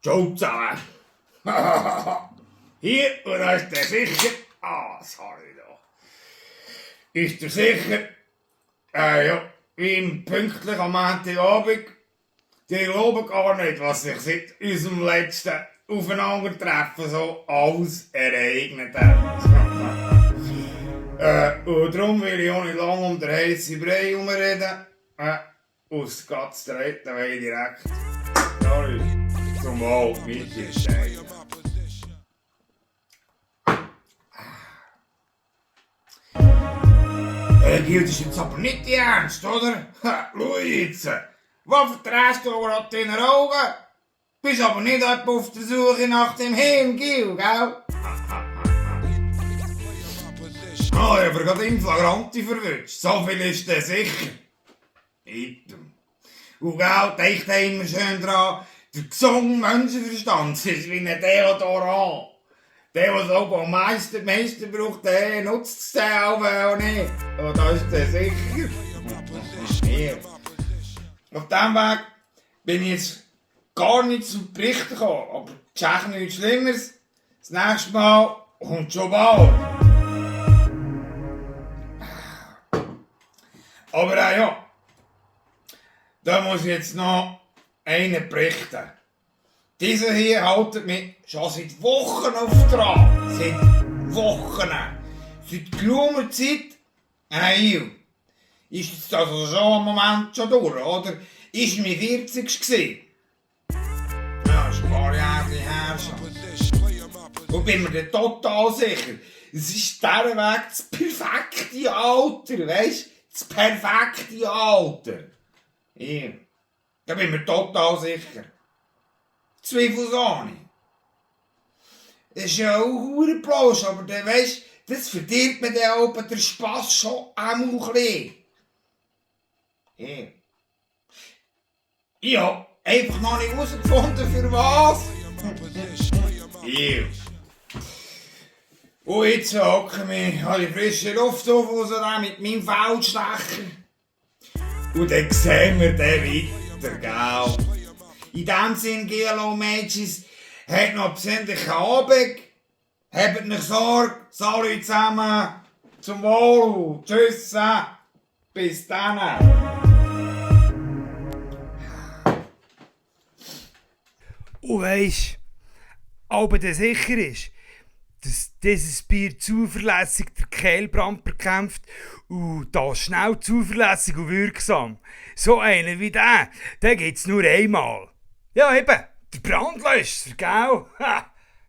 Ciao zusammen. Hier, und da ist der sicher. Sorry da. Ist der sicher. Ja, wie im pünktlich am Montagabend. Die glauben gar nicht, was sich seit unserem letzten Aufeinandertreffen so alles ereignet hat. Und darum will ich auch nicht lange um den heissen Brei herumreden. Aus ganz Streiten will ich direkt. Sorry. Zum Wohl, mit dir steigen. Gil, das ist jetzt aber nicht die Ernst, oder? Schau jetzt. Was verdrehst du gerade deine Augen? Bist aber nicht etwa auf der Suche nach dem Hirn, Gil, gell? Ich habe gerade in Flagranti verwünscht. So viel ist der sicher. Item. Und gell, denkt immer schön dran, der gesunde Menschenverstand ist wie ein Deodorant. Der, der so am meisten braucht, der nutzt es den auch nicht. Und da ist der sicher. Hier. Auf diesem Weg bin ich jetzt gar nicht zum Berichten gekommen. Aber es ist echt nichts Schlimmeres. Das nächste Mal kommt schon bald. Aber ja, da muss ich jetzt noch einen berichten. Dieser hier haltet mich schon seit Wochen auf Draht. Seit Wochen. Seit geraumer Zeit. Ist jetzt also schon ein Moment schon durch, oder? Ist mein 40. gewesen. Ja, ist ein paar Jahre her schon. Und bin mir dann total sicher, es ist dieser Weg das perfekte Alter, weisst? Das perfekte Alter. Ja. Da bin ich mir total sicher. Zweifelsahne. Das ist ja auch Hurenplausch, aber dann weisst, das verdient mir dann auch den Spass schon einmal ein bisschen. Ja. Ich hab einfach noch nicht herausgefunden, für was. Ja. Und jetzt hocke ich an die frische Luft auf, mit meinem Feldstecher. Und dann sehen wir den weiter, gell? In dem Sinn, GLO Mädchen, habt noch einen besinnlichen Abend. Habt nicht Sorge. Salut zusammen. Zum Wohl. Tschüss. Bis dann. Und weisst, aber der sicher ist, dass dieses Bier zuverlässig den Kehlbrand bekämpft und das schnell, zuverlässig und wirksam. So einen wie den gibt's nur einmal. Ja eben, der Brandlöscher, gell?